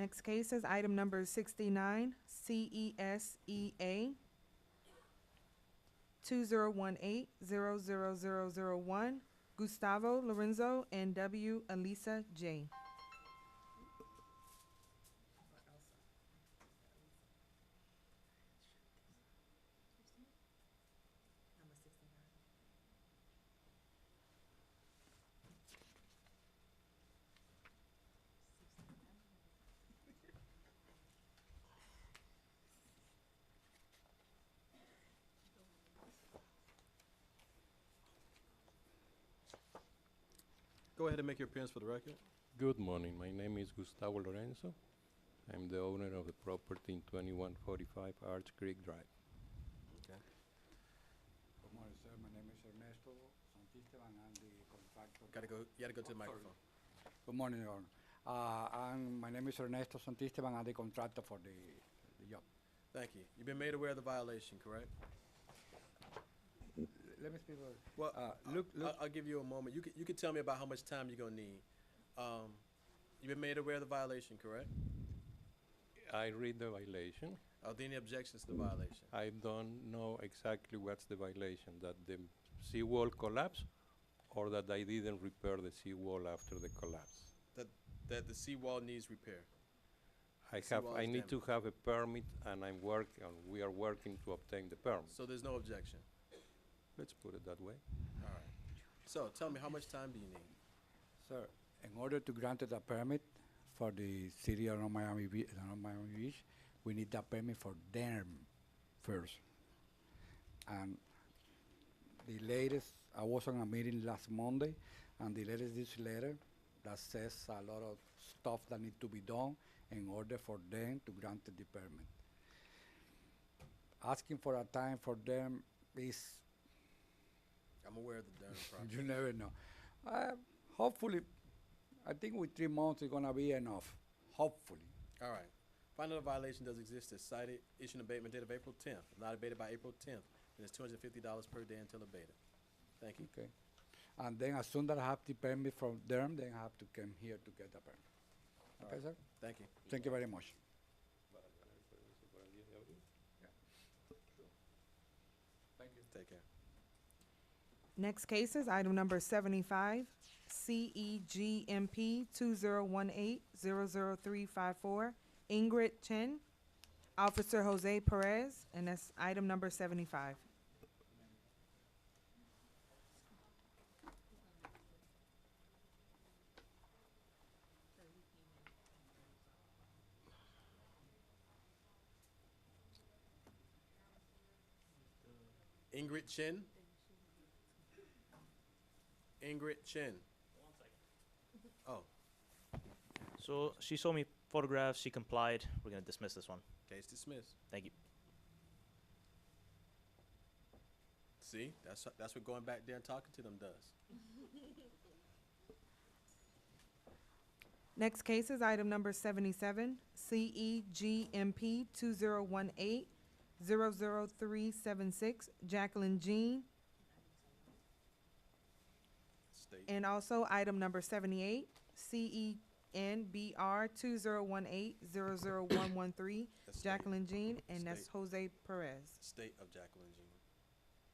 Next case is item number 69, CESEA 2018-000001, Gustavo Lorenzo and W. Elisa J. Go ahead and make your appearance for the record. Good morning. My name is Gustavo Lorenzo. I'm the owner of the property in 2145 Arch Creek Drive. Okay. Good morning, sir. My name is Ernesto Santisteban. I'm the contractor. You gotta go to the microphone. Good morning, Your Honor. My name is Ernesto Santisteban. I'm the contractor for the job. Thank you. You've been made aware of the violation, correct? Let me speak. Well, Look. I'll give you a moment. You can tell me about how much time you're gonna need. You've been made aware of the violation, correct? I read the violation. Are there any objections to the violation? I don't know exactly what's the violation, that the seawall collapsed or that I didn't repair the seawall after the collapse. That the seawall needs repair. Seawall I is need to damaged. have a permit and we are working to obtain the permit. So there's no objection. Let's put it that way. All right. So tell me, how much time do you need? Sir, in order to grant the permit for the city of North Miami Beach, we need the permit for them first. And the latest, I was on a meeting last Monday, and the latest this letter that says a lot of stuff that need to be done in order for them to grant the permit. Asking for a time for them is, I'm aware of the Durham project. you never know. Hopefully, I think with 3 months it's gonna be enough. Hopefully. All right. Finding a violation does exist as cited, issue an abatement date of April 10th. Not abated by April 10th, and it's $250 per day until abated. Thank you. Okay. And then as soon as I have the permit from them, then I have to come here to get the permit. Okay, sir? Thank you. Thank you very much. Thank you. Take care. Next case is item number 75, CEGMP 2018-00354, Ingrid Chen, Officer Jose Perez, and that's item number 75. Ingrid Chen. Ingrid Chen. Oh, So she showed me photographs, she complied. We're gonna dismiss this one. case dismissed. Thank you. See, that's what going back there and talking to them does. Next case is item number 77, CEGMP 2018-00376, Jacqueline Jean. State. And also item number 78, CENBR 2018-00113, That's Jacqueline Jean, and that's State. Jose Perez. State of Jacqueline Jean.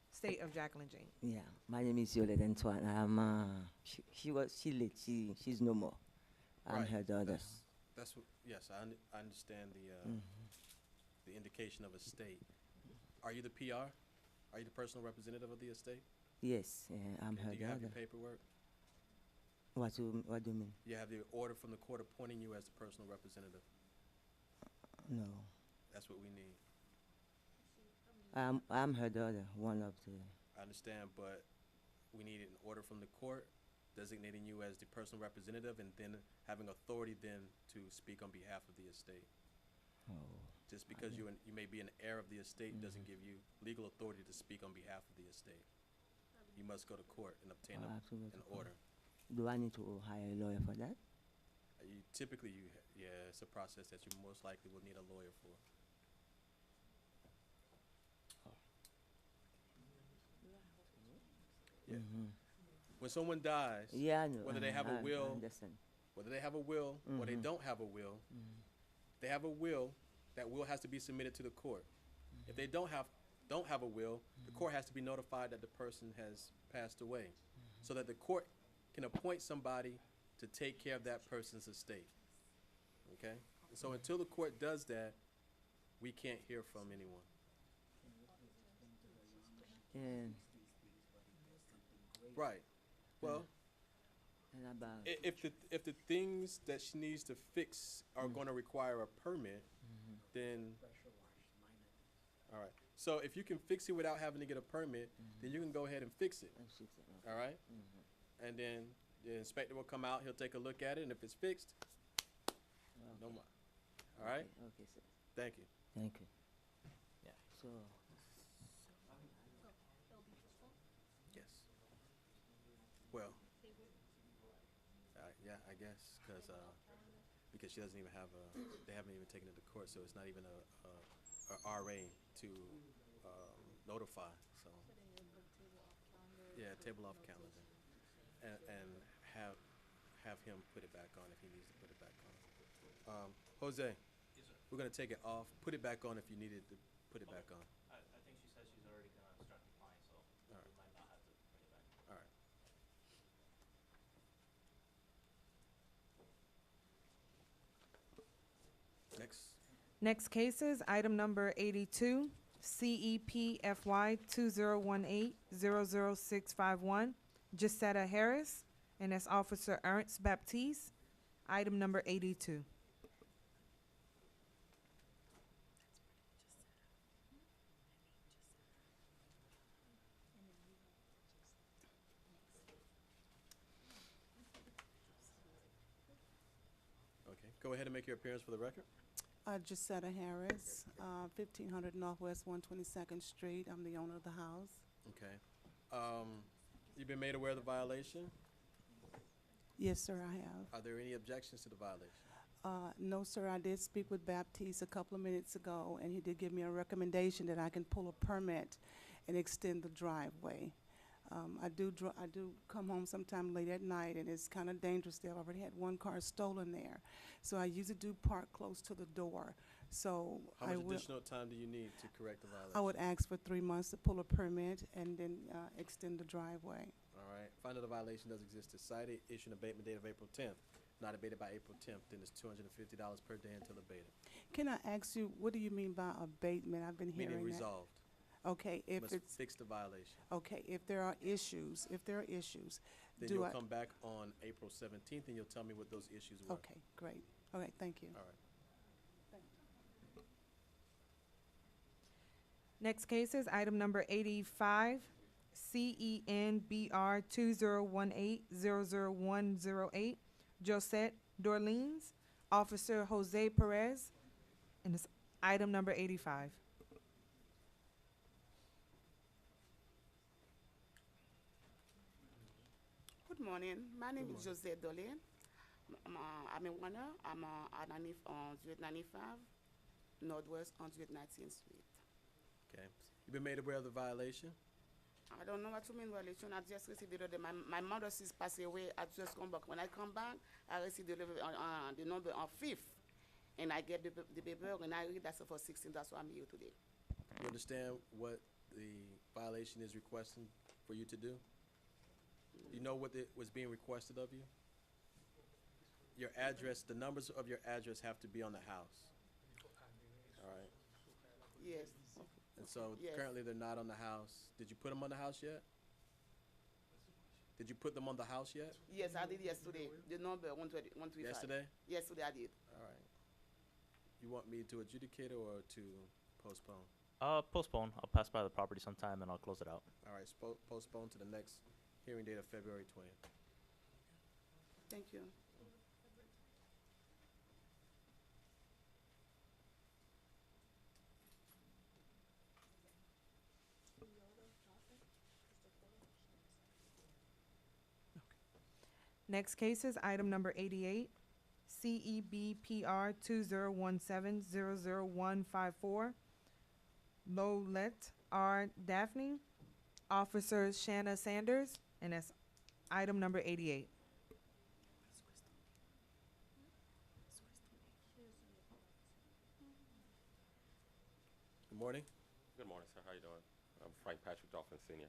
State of Jacqueline Jean. Yeah, my name is Yolette Antoine. She's no more. I'm Right, her daughter. That's what. Yes, I understand the indication of a state. Are you the PR? Are you the personal representative of the estate? Yes, I'm And her do you have your daughter. paperwork? What do you mean? You have the order from the court appointing you as the personal representative. No, That's what we need. I'm her daughter. One of the. I understand, but we need an order from the court designating you as the personal representative and then having authority then to speak on behalf of the estate. Oh, Just because you may be an heir of the estate doesn't give you legal authority to speak on behalf of the estate. You must go to court and obtain I have to go to an court. order. Do I need to hire a lawyer for that? Yeah, it's a process that you most likely will need a lawyer for. Yeah. Mhm. When someone dies, Yeah, I know. whether they have a I will, understand. whether they have a will or they Mhm. don't have a will, they have a will, that will has to be submitted to the court. If they don't have a will, the court has to be notified that the person has passed away, so that the court can appoint somebody to take care of that person's estate. Okay? So until the court does that, we can't hear from anyone. And Right. Well, and about if the things that she needs to fix are going to require a permit, then all right. So if you can fix it without having to get a permit, then you can go ahead and fix it. All right. And then the inspector will come out. He'll take a look at it, and if it's fixed, no more. All right. Okay, sir. Thank you. Thank you. Yeah. So Yes. Well. Yeah, I guess because she doesn't even have they haven't even taken it to court, so it's not even a RA to notify. So yeah, table off calendar, and have him put it back on if he needs to put it back on. Jose, we're gonna take it off. Put it back on if you needed to put it back on. I think she says she's already gonna start complying, so All right. we might not have to bring it back. All right. Next. Next cases, item number 82, CEPFY 2018-00651, Gisetta Harris, and that's Officer Ernst Baptiste. Item number 82. Okay. Go ahead and make your appearance for the record. Gisetta Harris, 1500 Northwest 122nd Street. I'm the owner of the house. Okay. You've been made aware of the violation. Yes, sir, I have. Are there any objections to the violation? No, sir, I did speak with Baptiste a couple of minutes ago, and he did give me a recommendation that I can pull a permit and extend the driveway. I do come home sometime late at night, and it's kind of dangerous there. I've already had one car stolen there. So I usually do park close to the door. So How I much will, additional time do you need to correct the violation? I would ask for 3 months to pull a permit and then extend the driveway. All right. Find that a violation does exist is cited, issue an abatement date of April 10th. Not abated by April 10th, then it's $250 per day until abated. Can I ask you, what do you mean by abatement? I've been hearing Meaning that. resolved. Okay, if Must it's, fix the violation. okay, if there are issues, Then do you'll I? come back on April 17th and you'll tell me what those issues were. Okay, great. Okay, thank you. All right. Next case is item number 85, CENBR 2018-00108, Josette Dorleans, Officer Jose Perez, and it's item number 85. Good morning. My name is Jose Dole. I'm a runner. I'm at 95 Northwest on 19th Street. Okay. You've been made aware of the violation? I don't know what you mean violation. I just received the order. My mother is passed away. I just come back. When I come back, I received the number on 5th. And I get the paper and I read that's for 16. That's why I'm here today. You understand what the violation is requesting for you to do? You know what was being requested of you? Your address, the numbers of your address have to be on the house. All right. Yes. And so Yes. currently they're not on the house. Did you put them on the house yet? Did you put them on the house yet? Yes, I did yesterday. The number 135. Yesterday? Yesterday I did. All right. You want me to adjudicate or to postpone? Postpone. I'll pass by the property sometime and I'll close it out. All right, postpone to the next hearing date of February 20th. Thank you. Next case is item number 88, CEBPR 2017-00154, Lolette R. Daphne, Officer Shanna Sanders, and that's item number 88. Good morning. Good morning, sir. How you doing? I'm Frank Patrick Dolphin Sr.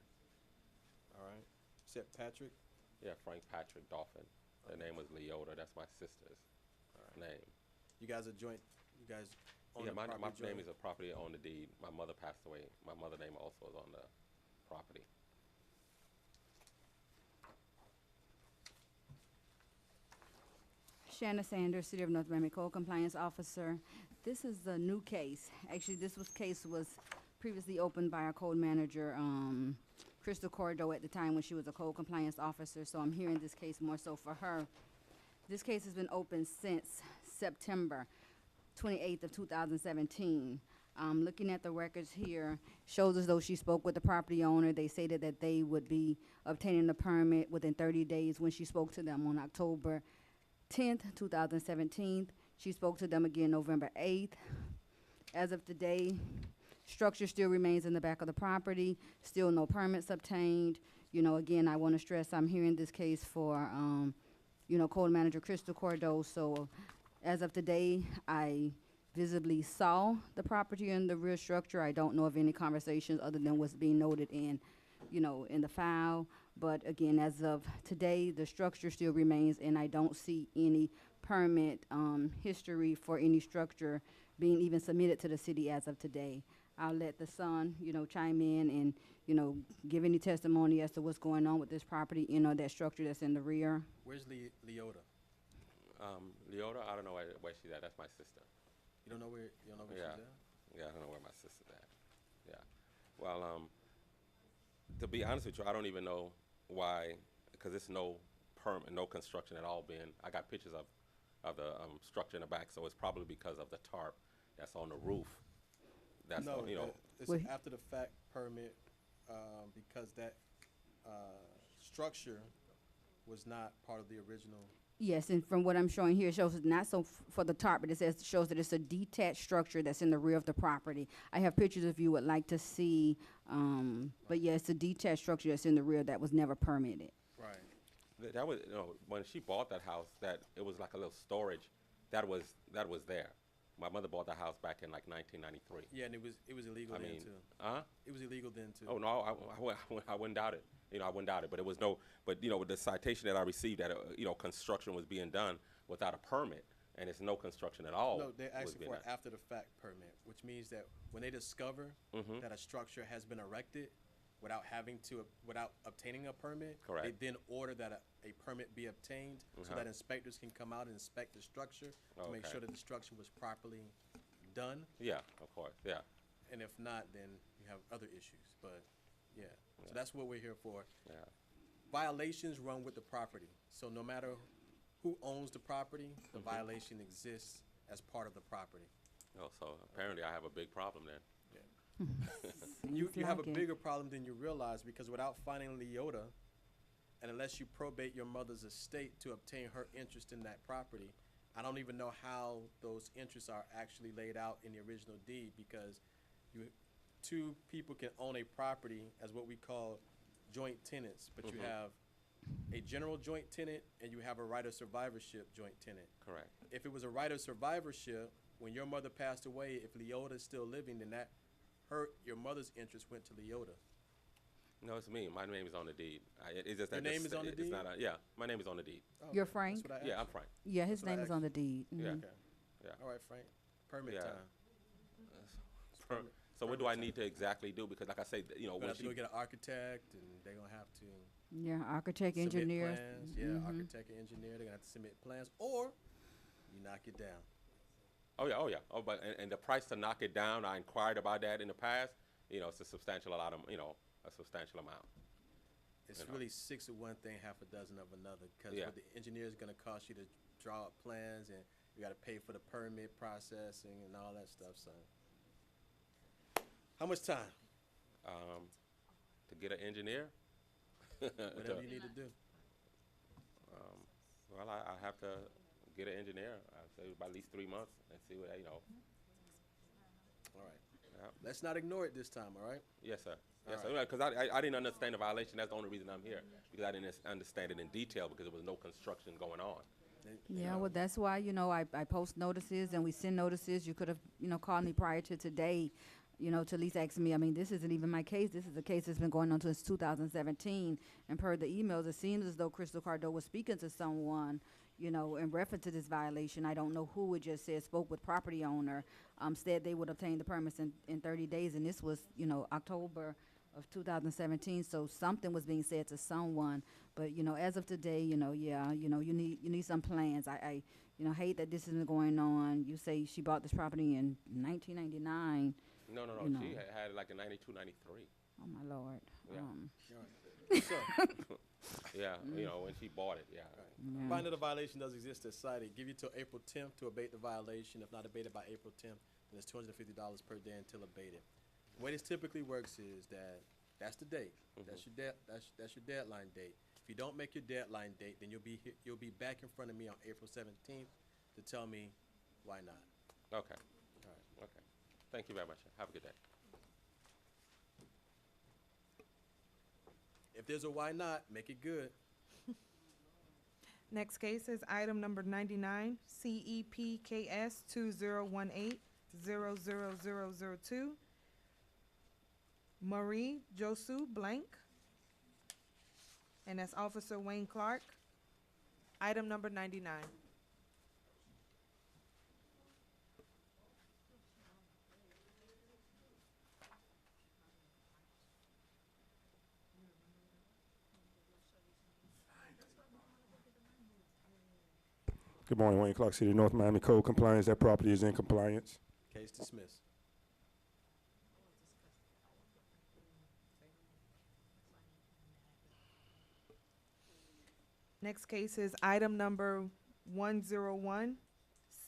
All right. Said Patrick. Yeah, Frank Patrick Dolphin. The name was Leota. That's my sister's name. You guys are joint. You guys own Yeah, the my property name joint? is a property on the deed. My mother passed away. My mother's name also is on the property. Shanna Sanders, City of North Miami Code Compliance Officer. This is a new case. Actually, case was previously opened by our code manager, Crystal Cordo, at the time when she was a code compliance officer, so I'm hearing this case more so for her. This case has been open since September 28th of 2017. Looking at the records here, shows as though she spoke with the property owner. They stated that they would be obtaining the permit within 30 days when she spoke to them on October 10th, 2017. She spoke to them again November 8th. As of today, structure still remains in the back of the property, still no permits obtained. You know, again, I want to stress I'm hearing this case for, Code Manager Crystal Cordo. So as of today, I visibly saw the property and the rear structure. I don't know of any conversations other than what's being noted in the file. But again, as of today, the structure still remains, and I don't see any permit history for any structure being even submitted to the city as of today. I'll let the son, chime in and, give any testimony as to what's going on with this property, that structure that's in the rear. Where's Leota? Leota, I don't know where she's at. That's my sister. You don't know where she's at? Yeah, I don't know where my sister's at. Yeah. Well, to be honest with you, I don't even know why, because it's no permit, no construction at all being. I got pictures of the structure in the back, so it's probably because of the tarp that's on the roof. That's No, it's Well, after the fact permit, because that structure was not part of the original. Yes, and from what I'm showing here, it shows it not so for the tarp, but shows that it's a detached structure that's in the rear of the property. I have pictures if you would like to see, but yeah, it's a detached structure that's in the rear that was never permitted. Right. That was, when she bought that house, that it was like a little storage that was there. My mother bought the house back in like 1993. Yeah, and it was illegal then too. It was illegal then too. Oh no, I wouldn't doubt it. I wouldn't doubt it. But it was no. But with the citation that I received that construction was being done without a permit, and it's no construction at all. No, they're was asking being for done. an after the fact permit, which means that when they discover Mhm. that a structure has been erected without obtaining a permit, Correct. they then order that a permit be obtained so Uh-huh. that inspectors can come out and inspect the structure to make Okay. sure that the structure was properly done. Yeah, of course. Yeah. And if not, then you have other issues. But yeah, so Yeah. that's what we're here for. Yeah. Violations run with the property. So no matter who owns the property, the violation exists as part of the property. Oh, so apparently I have a big problem then. You Seems have a like it. bigger problem than you realize, because without finding Leota, and unless you probate your mother's estate to obtain her interest in that property, I don't even know how those interests are actually laid out in the original deed, because two people can own a property as what we call joint tenants, but you Mhm. have a general joint tenant and you have a right of survivorship joint tenant. Correct. If it was a right of survivorship, when your mother passed away, if Leota is still living, then your mother's interest went to Leota. No, it's me. My name is on the deed. It's just Your that name is on the it's deed? not yeah, my name is on the deed. Oh, You're okay. Frank? That's what I Yeah, I'm asked Frank. Yeah, his That's what I name is on the deed. Yeah. Mhm. you. Okay. Yeah. All right, Frank. Permit Yeah. time. Per- So what do I need to exactly do? Because like I say, We're gonna when have to she go get an architect, and they're gonna have to Yeah, architect, submit engineers. plans. Yeah, Mhm. architect and engineer. They're gonna have to submit plans, or you knock it down. Oh yeah. Oh, but and the price to knock it down, I inquired about that in the past. It's a substantial a substantial amount. It's You know. really 6 of one thing, half a dozen of another. Because Yeah. what the engineer is gonna cost you to draw up plans, and you gotta pay for the permit processing and all that stuff. So, how much time? To get an engineer. Whatever you need to do. Well, I have to get an engineer. I'd say about at least 3 months and see what All right. Yeah. Let's not ignore it this time. All right. Yes, sir. All Yes, sir. Because I didn't understand the violation. That's the only reason I'm here. Because I didn't understand it in detail because there was no construction going on. Yeah, well, that's why, I post notices and we send notices. You could have, called me prior to today, you know, to at least ask me, I mean, this isn't even my case. This is a case that's been going on since 2017. And per the emails, it seems as though Crystal Cardo was speaking to someone, you know, in reference to this violation. I don't know who. It just said spoke with property owner, said they would obtain the permits in 30 days. And this was, you know, October of 2017. So something was being said to someone. But, you know, as of today, you know, yeah, you know, you need some plans. I you know, hate that this isn't going on. You say she bought this property in 1999. No, no, no. You know. She had it like in 92, 93. Oh, my Lord. Yeah. So, Yeah, you know, when she bought it, yeah. Yeah. finding the violation does exist as cited. Give you till April 10th to abate the violation. If not abated by April 10th, then it's $250 per day until abated. The way this typically works is that's the date. That's your deadline date. If you don't make your deadline date, then you'll be back in front of me on April 17th to tell me why not. Okay, All right. okay. Thank you very much. Have a good day. If there's a why not, make it good. Next case is item number 99, CEPKS 2018-00002. Marie Josu Blank. And that's Officer Wayne Clark. Item number 99. Good morning, Wayne Clark City, North Miami Code Compliance. That property is in compliance. Case dismissed. Next case is item number 101,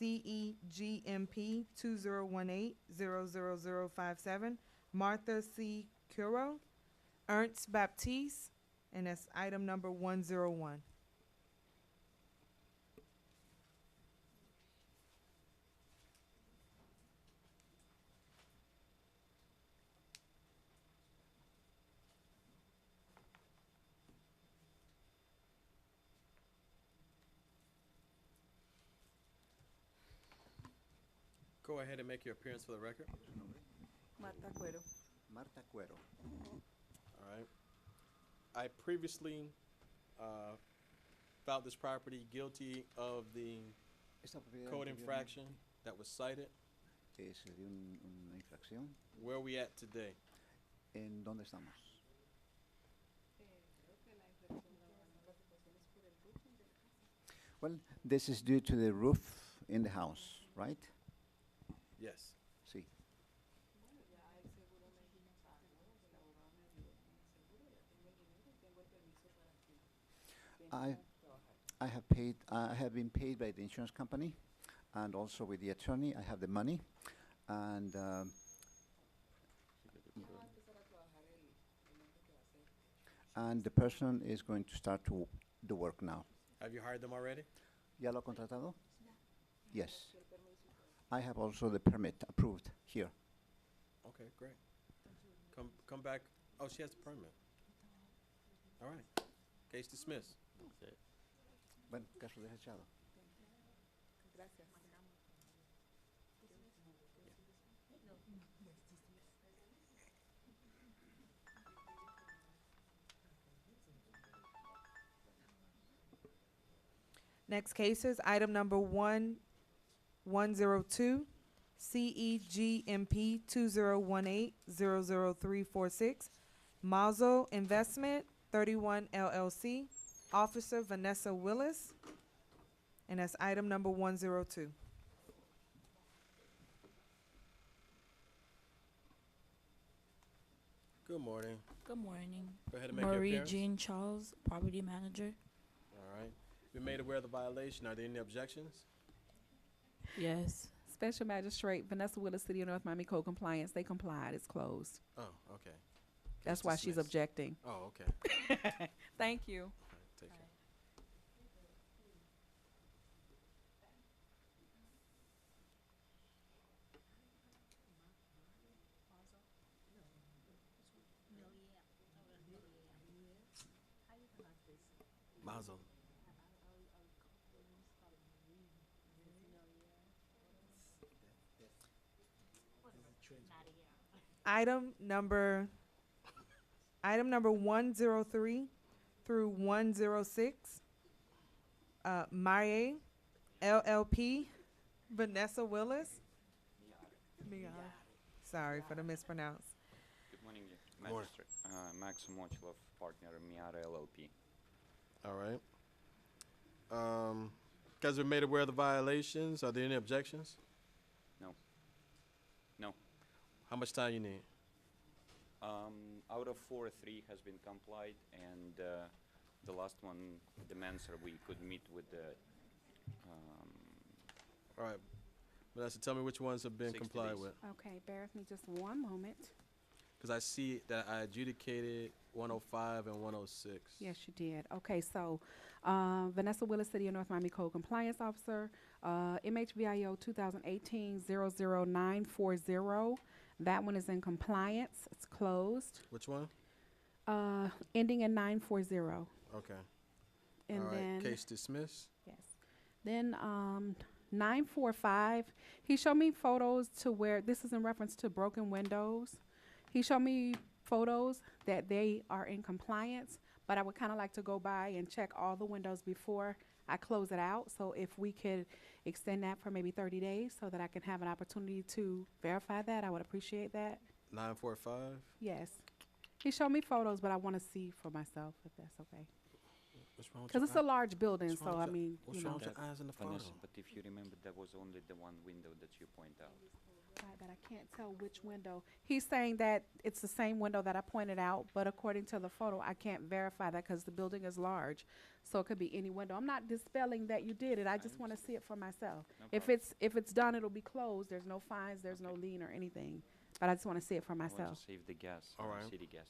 CEGMP 2018-00057. Martha C. Curo, Ernst Baptiste, and that's item number 101. Go ahead and make your appearance for the record. Marta Cuero. Marta Cuero. All right. I previously found this property guilty of the Esta propiedad code anteriormente, infraction that was cited. se dio una infracción. Where are we at today? ¿En dónde estamos? Well, this is due to the roof in the house, right? Yes. Sí. I have been paid by the insurance company, and also with the attorney. I have the money, and the person is going to start to the work now. Have you hired them already? ¿Ya lo ha contratado? Yes. I have also the permit approved here. Okay, great. Come back. Oh, she has the permit. All right. Case dismissed. That's it. Bueno, caso desechado. Gracias. Next case is item number 102, CEGMP 2018-00346. Mazo Investment 31 LLC. Officer Vanessa Willis. And that's item number 102. Good morning. Good morning. Go ahead and make your Marie appearance. Jean Charles, property manager. All right. Been made aware of the violation. Are there any objections? Yes. Special Magistrate Vanessa Willis, City of North Miami Code Compliance. They complied. It's closed. Oh, okay. That's Case why she's dismissed. objecting. Oh, okay. Thank you. All right, take care. Mazel. Item number 103 through 106. Marie LLP, Vanessa Willis. Sorry for the mispronounce. Good morning, morning. Magistrate. Maxim Mochilov, partner, Miara LLP. All right. Guys are made aware of the violations. Are there any objections? No. No. How much time you need? Out of 4, 3 has been complied, and the last one demands that we could meet with the All right. Vanessa, tell me which ones have been 60 complied days. with. Okay, bear with me just one moment. Because I see that I adjudicated 105 and 106. Yes, you did. Okay, so Vanessa Willis, City of North Miami Code Compliance Officer, MHVIO 2018-00940. That one is in compliance. It's closed. Which one? Ending in 940. Okay. And All right. then Case dismissed. yes. Then 945. He showed me photos to where this is in reference to broken windows. He showed me photos that they are in compliance, but I would kind of like to go by and check all the windows before I close it out. So if we could extend that for maybe 30 days so that I can have an opportunity to verify that, I would appreciate that. 945. Yes. He showed me photos, but I want to see for myself if that's okay. What's wrong with Because your it's a eye? large building, What's wrong so with I your- mean, What's you wrong know. with your eyes in the photo? Vanessa, but if you remember, there was only the one window that you point out. Right, but I can't tell which window. He's saying that it's the same window that I pointed out, but according to the photo, I can't verify that because the building is large. So it could be any window. I'm not dispelling that you did it. I just want to see it for myself. No If problem. it's done, it'll be closed. There's no fines, there's no lien or anything. But I just want to see it for I want myself. to save the gas, All right. city gas.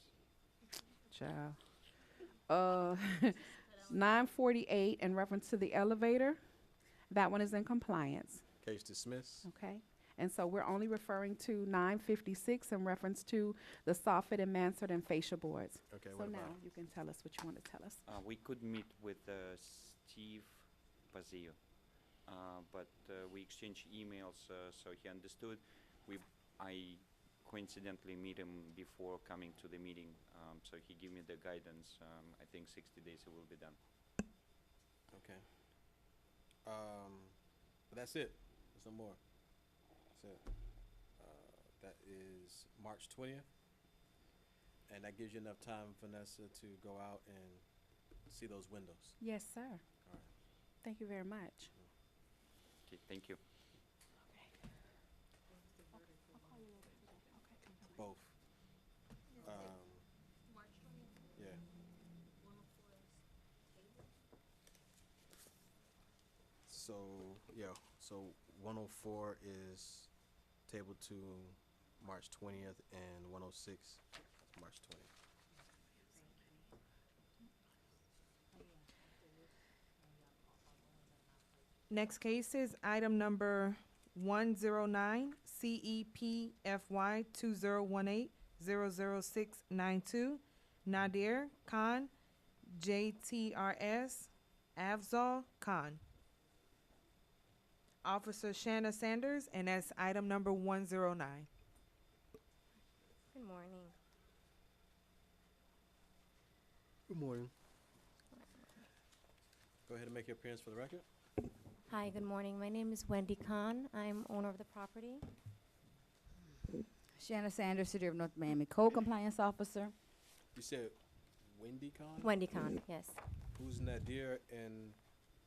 Child. 948 in reference to the elevator. That one is in compliance. Case dismissed. Okay, and so we're only referring to 956 in reference to the soffit and mansard and fascia boards. Okay, So what now about? you can tell us what you want to tell us. We could meet with Steve Pazio, but we exchanged emails, so he understood. I coincidentally meet him before coming to the meeting, so he gave me the guidance. I think 60 days it will be done. Okay. But that's it. There's no more. That's it. That is March 20th. And that gives you enough time, Vanessa, to go out and see those windows. Yes, sir. All right. Thank you very much. Okay, thank you. Both. Yeah. So, yeah, so 104 is tabled to March 20th and 106 March 20th. Next case is item number 109, CEPFY 2018-00692, Nadir Khan, JTRS, Afzal Khan. Officer Shanna Sanders, and that's item number 109. Good morning. Good morning. Go ahead and make your appearance for the record. Hi, good morning. My name is Wendy Khan. I'm owner of the property. Shanna Sanders, City of North Miami Code Compliance Officer. You said Wendy Khan? Wendy Khan, yes. Who's Nadir and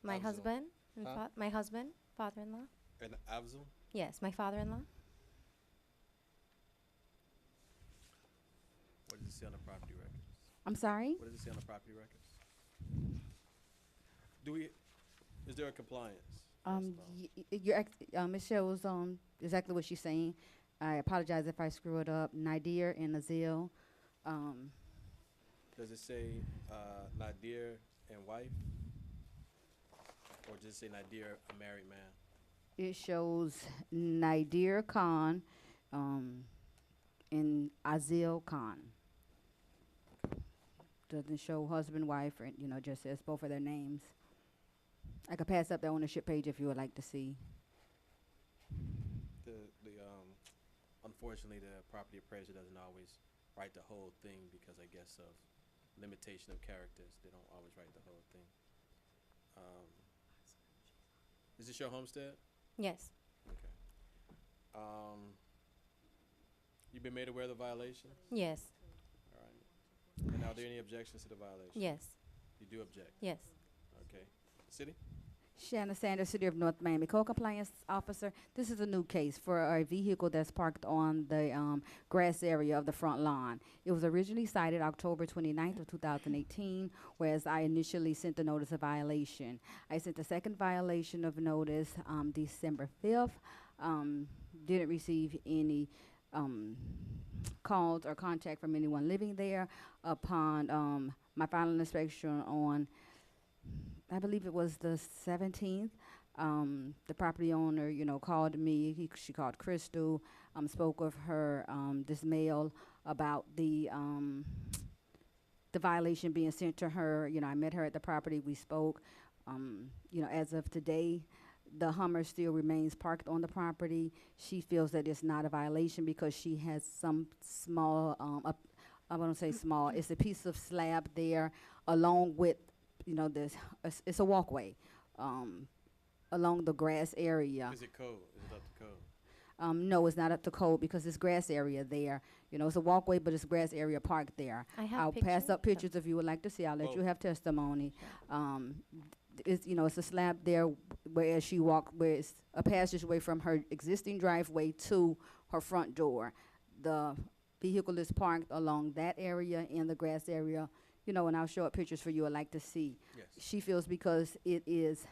My Afzal? husband, and Huh? my husband, father-in-law. And Afzal? Yes, my father-in-law. What does it say on the property records? I'm sorry? What does it say on the property records? Is there a compliance? Ms. shows exactly what she's saying. I apologize if I screw it up. Nadir and Azil. Does it say Nadir and wife? Or does it say Nadir, a married man? It shows Nadir Khan and Azil Khan. Doesn't show husband, wife, or, just says both of their names. I could pass up the ownership page if you would like to see. The unfortunately, the property appraiser doesn't always write the whole thing because I guess of limitation of characters. They don't always write the whole thing. Is this your homestead? Yes. Okay. You've been made aware of the violation? Yes. All right. And are there any objections to the violation? Yes. You do object? Yes. Okay. City? Shannon Sanders, City of North Miami Code Compliance Officer. This is a new case for a vehicle that's parked on the grass area of the front lawn. It was originally cited October 29th of 2018, whereas I initially sent the notice of violation. I sent the second violation of notice December 5th. Didn't receive any calls or contact from anyone living there. Upon my final inspection on, I believe it was the 17th, the property owner, called me. She called Crystal, spoke of her dismay about the violation being sent to her. I met her at the property. We spoke. As of today, the Hummer still remains parked on the property. She feels that it's not a violation because she has some small, I won't say small, it's a piece of slab there along with, it's a walkway along the grass area. Is it code? Is it up to code? No, it's not up to code because it's grass area there. It's a walkway, but it's grass area parked there. I'll pass up pictures if you would like to see. I'll let you have testimony. It's a slab there where she walked, where it's a passageway from her existing driveway to her front door. The vehicle is parked along that area in the grass area, and I'll show up pictures for you would like to see. Yes. She feels because it is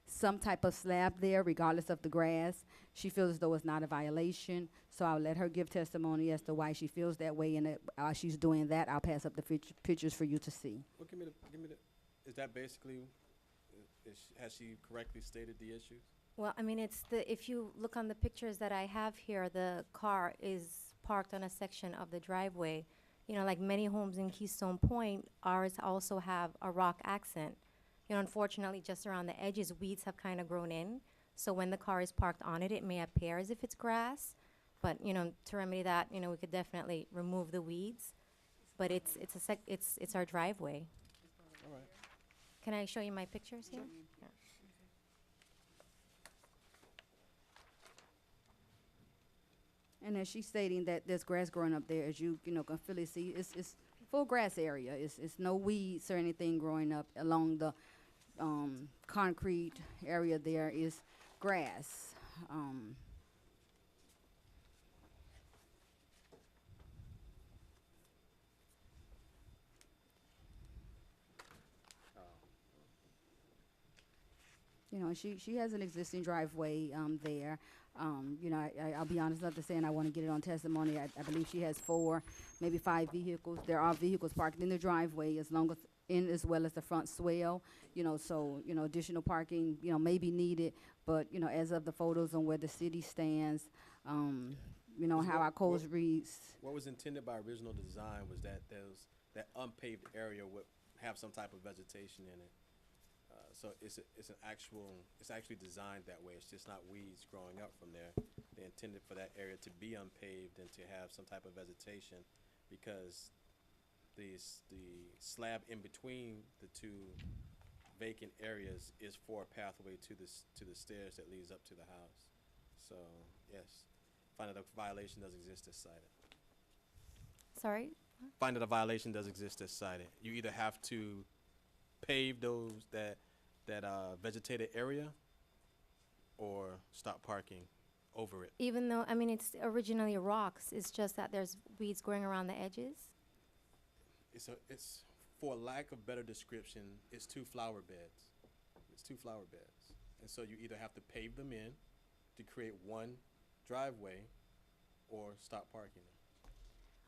some type of slab there, regardless of the grass, she feels as though it's not a violation. So I'll let her give testimony as to why she feels that way, and while she's doing that, I'll pass up the pictures for you to see. Well, give me the, is that basically, has she correctly stated the issues? Well, I mean, if you look on the pictures that I have here, the car is parked on a section of the driveway. Like many homes in Keystone Point, ours also have a rock accent. Unfortunately, just around the edges, weeds have kind of grown in. So when the car is parked on it, it may appear as if it's grass. But, to remedy that, we could definitely remove the weeds. But it's our driveway. All right. Can I show you my pictures here? Yeah. And as she's stating that there's grass growing up there, as you can clearly see, it's full grass area. It's no weeds or anything growing up along the concrete area. There is grass. She has an existing driveway there. I'll be honest enough to say, and I want to get it on testimony, I believe she has 4, maybe 5 vehicles. There are vehicles parked in the driveway as well as the front swale, so, additional parking, may be needed. But, as of the photos on where the city stands, how our codes reads. What was intended by original design was that that unpaved area would have some type of vegetation in it. So it's actually designed that way. It's just not weeds growing up from there. They intended for that area to be unpaved and to have some type of vegetation, because the slab in between the two vacant areas is for a pathway to the stairs that leads up to the house. So yes, find that a violation does exist as cited. Sorry? Find that a violation does exist as cited. You either have to pave that vegetated area or stop parking over it. Even though, I mean, it's originally rocks, it's just that there's weeds growing around the edges? It's for lack of better description, it's 2 flower beds. It's 2 flower beds. And so you either have to pave them in to create one driveway or stop parking them.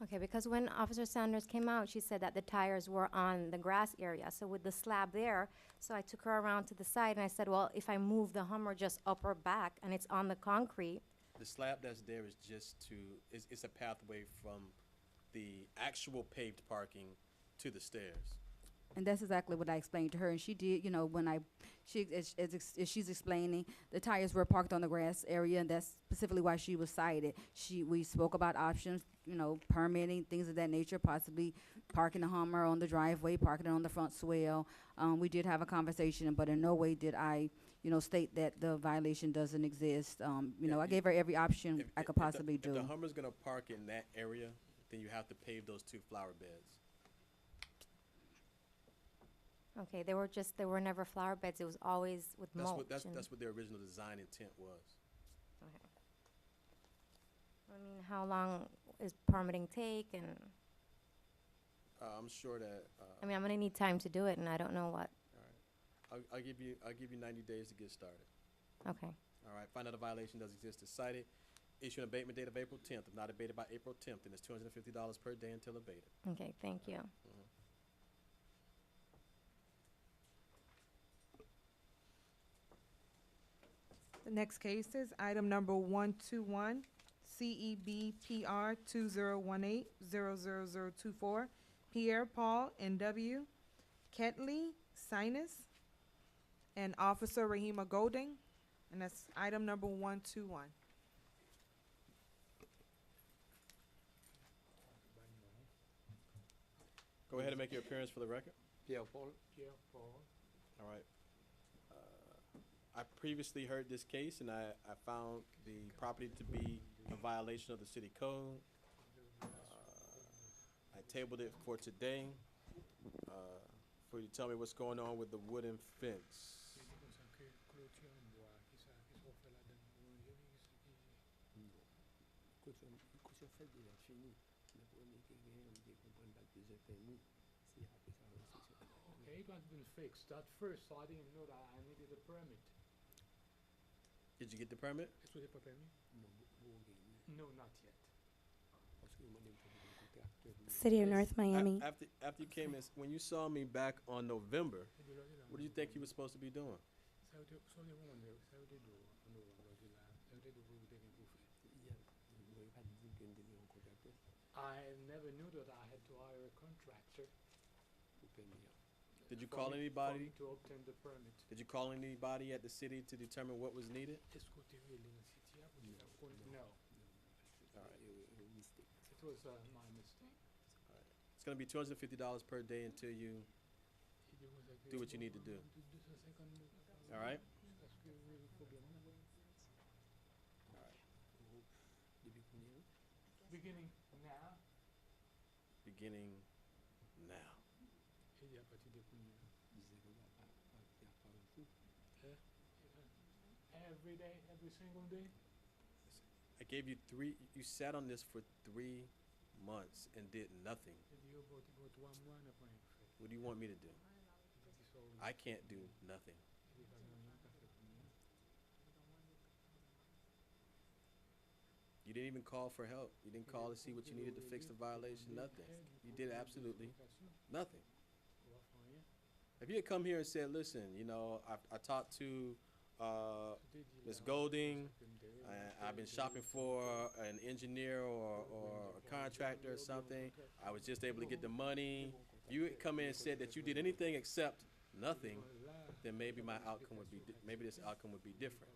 Okay, because when Officer Sanders came out, she said that the tires were on the grass area. So with the slab there, so I took her around to the side and I said, well, if I move the Hummer just up or back and it's on the concrete. The slab that's there is just it's a pathway from the actual paved parking to the stairs. And that's exactly what I explained to her, and she did, you know, she's explaining, the tires were parked on the grass area, and that's specifically why she was cited. We spoke about options, you know, permitting, things of that nature, possibly parking the Hummer on the driveway, parking it on the front swell. We did have a conversation, but in no way did I, you know, state that the violation doesn't exist. You know, I gave her every option I could possibly If do. the Hummer's gonna park in that area, then you have to pave those 2 flower beds. Okay, they were never flower beds, it was always with That's mulch. what, and- that's what their original design intent was. Okay. I mean, how long is permitting take, and, I'm sure that, I mean, I'm gonna need time to do it, and I don't know what, I'll give you 90 days to get started. okay. All right, find out a violation does exist, is cited. Issue an abatement date of April 10th. If not abated by April 10th, then it's $250 per day until abated. Okay, thank you. The next case is item number 121, CEBPR 2018-00024, Pierre Paul N.W., Ketley Sinus, and Officer Rahima Golding, and that's item number 121. Go ahead and make your appearance for the record. Pierre Paul. All right. I previously heard this case, and I found the property to be a violation of the city code. I tabled it for today, for you to tell me what's going on with the wooden fence. Okay, it has been fixed. At first, I didn't know that I needed a permit. Did you get the permit? Est-ce que j'ai pas permis? No, not yet. City of North Miami. After you came in, when you saw me back on November, what do you think you were supposed to be doing? I never knew that I had to hire a contractor. Did you for call me- anybody? For me to obtain the permit. Did you call anybody at the city to determine what was needed? Est-ce que tu es allé dans le city? No. All right. It was my mistake. It's gonna be $250 per day until you do what you need to do. All right? Beginning now. Beginning now. Et à partir de combien? Every day, every single day. I gave you you sat on this for 3 months and did nothing. What do you want me to do? I can't do nothing. You didn't even call for help. You didn't call to see what you needed to fix the violation, nothing. You did absolutely nothing. If you had come here and said, listen, you know, I talked to Ms. Golding, I've been shopping for an engineer or a contractor or something, I was just able to get the money. If you had come in and said that you did anything except nothing, then maybe my outcome would be, maybe this outcome would be different.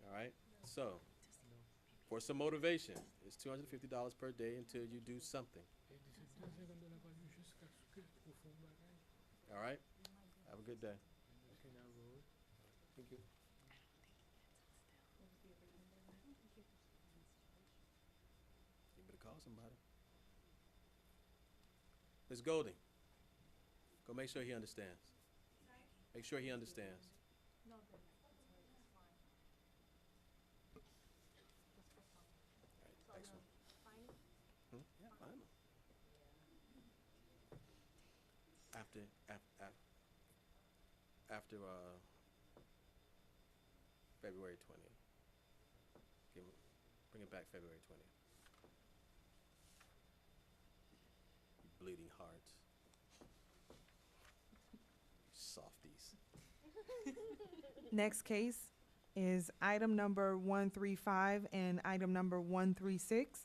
All right, so, for some motivation, it's $250 per day until you do something. All right, have a good day. Thank you. You better call somebody. Ms. Golding, go make sure he understands. Make sure he understands. Next one. Yeah, fine. After February 20th. Bring it back February 20th. You bleeding hearts. Softies. Next case is item number 135 and item number 136.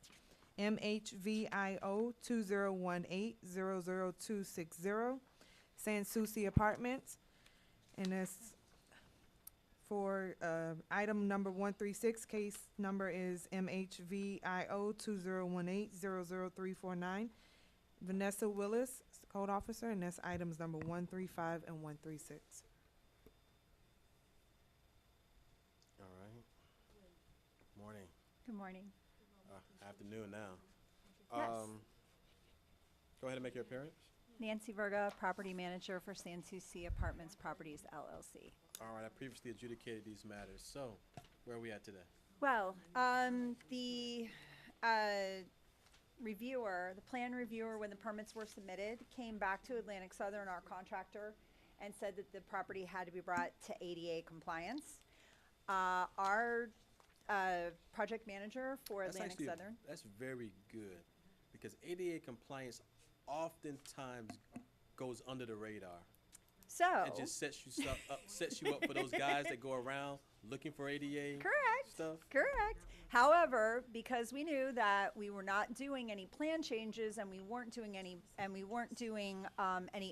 MHVIO 2018-00260, San Souci Apartments. And that's for item number 136, case number is MHVIO 2018-00349. Vanessa Willis, code officer, and that's items number 135 and 136. All right. Morning. Good morning. Afternoon now. Yes. Go ahead and make your appearance. Nancy Verga, property manager for San Souci Apartments Properties LLC. All right, I previously adjudicated these matters. So, where are we at today? Well, the reviewer, the plan reviewer, when the permits were submitted, came back to Atlantic Southern, our contractor, and said that the property had to be brought to ADA compliance. Our project manager for Atlantic Southern. That's very good, because ADA compliance oftentimes goes under the radar. So. It just sets you up for those guys that go around looking for ADA stuff. Correct. However, because we knew that we were not doing any plan changes and we weren't doing any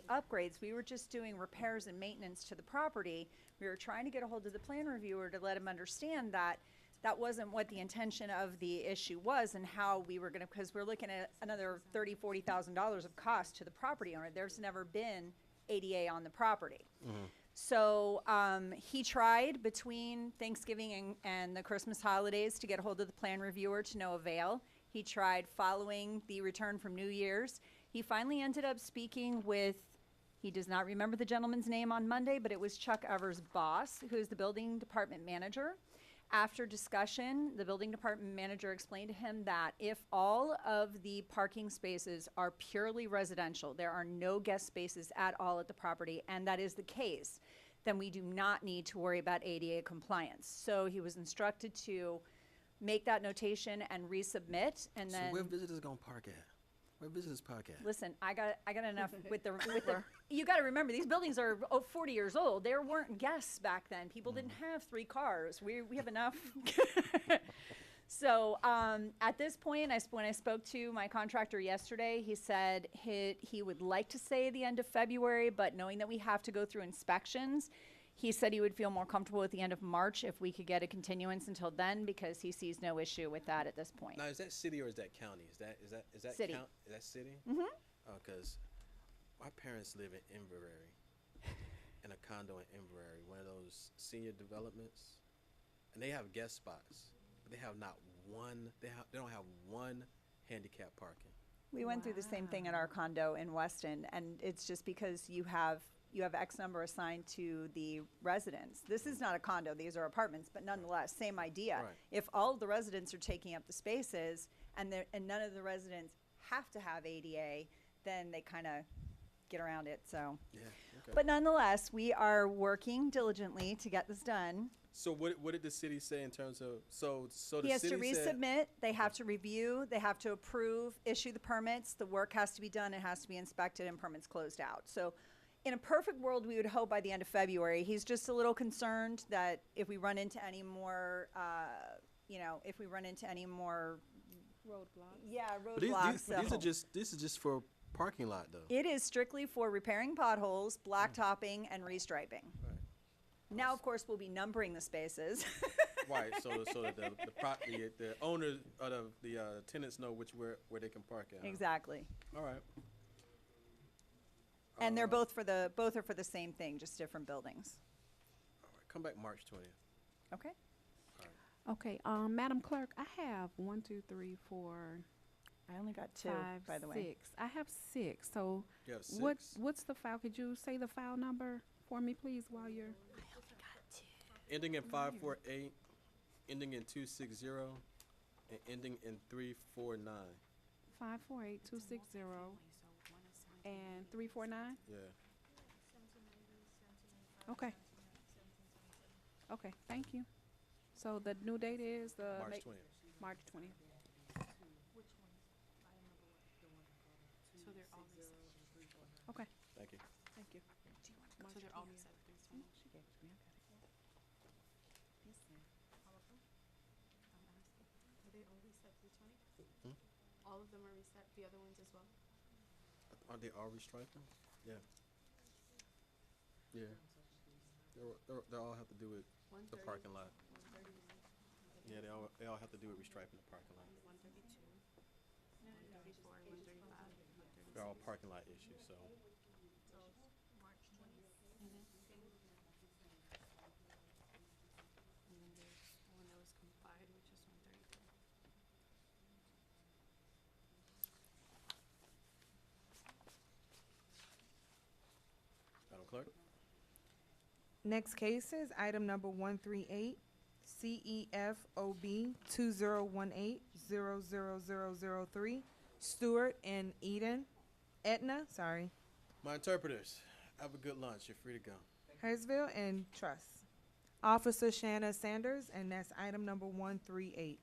upgrades, we were just doing repairs and maintenance to the property. We were trying to get a hold of the plan reviewer to let him understand that that wasn't what the intention of the issue was, and how we were going to, because we're looking at another $30,000-$40,000 of cost to the property owner. There's never been ADA on the property. So he tried between Thanksgiving and the Christmas holidays to get a hold of the plan reviewer, to no avail. He tried following the return from New Year's. He finally ended up speaking with, he does not remember the gentleman's name on Monday, but it was Chuck Evers' boss, who is the building department manager. After discussion, the building department manager explained to him that if all of the parking spaces are purely residential, there are no guest spaces at all at the property, and that is the case, then we do not need to worry about ADA compliance. So he was instructed to make that notation and resubmit, and then. So where visitors gonna park at? Where visitors park at? Listen, I got enough with the you got to remember, these buildings are 40 years old. There weren't guests back then. People didn't have 3 cars. We have enough. So at this point, when I spoke to my contractor yesterday, he said he would like to say the end of February, but knowing that we have to go through inspections, he said he would feel more comfortable at the end of March if we could get a continuance until then, because he sees no issue with that at this point. Now, is that city or is that county? Is that City. Is that city? Mm-hmm. Because my parents live in Inverary, in a condo in Inverary, one of those senior developments, and they have guest spots, but they have not one. They don't have one handicap parking. We went through the same thing at our condo in Weston, and it's just because you have X number assigned to the residents. This is not a condo, these are apartments, but nonetheless, same idea. Right. If all of the residents are taking up the spaces and none of the residents have to have ADA, then they kind of get around it, so. Yeah, okay. But nonetheless, we are working diligently to get this done. So what did the city say in terms of, so the He has to city said- resubmit, they have to review, they have to approve, issue the permits, the work has to be done, it has to be inspected, and permits closed out. So in a perfect world, we would hope by the end of February. He's just a little concerned that if we run into any more, if we run into any more Roadblocks. Yeah, But roadblocks. this is just for parking lot though. It is strictly for repairing potholes, blacktopping, and restriping. Right. Now, of course, we'll be numbering the spaces. Right, so that the owners or the tenants know where they can park at. huh? Exactly. All right. And they're both are for the same thing, just different buildings. All right. Come back March 20th. Okay. Okay, Madam Clerk, I have 1, 2, 3, 4, I only got 2, 5, by the way. 6. I have 6. So You have 6? what's the file? Could you say the file number for me, please, while you're? Ending in 548, ending in 260, and ending in 349. 548260 and 349. Yeah. Okay. Okay. Thank you. So the new date is the March 20th. March 20th. So they're all Okay. Thank you. Thank you. So they're all set. all of them are reset, the other ones as well? Aren't they all restriping? Yeah. Yeah. They all have to do with the 130, parking lot. 131, Yeah, they all have to do with restriping the parking lot. 132, 134, 135, They're all parking lot issues, so. So March 20th. And then there's one that was complied, which is 132. Madam Clerk? Next case is item number 138, CEFOB 2018-000003, Stewart and Etna, My interpreters, have a good lunch. You're free to go. Hurstville and Truss. Officer Shanna Sanders, and that's item number 138.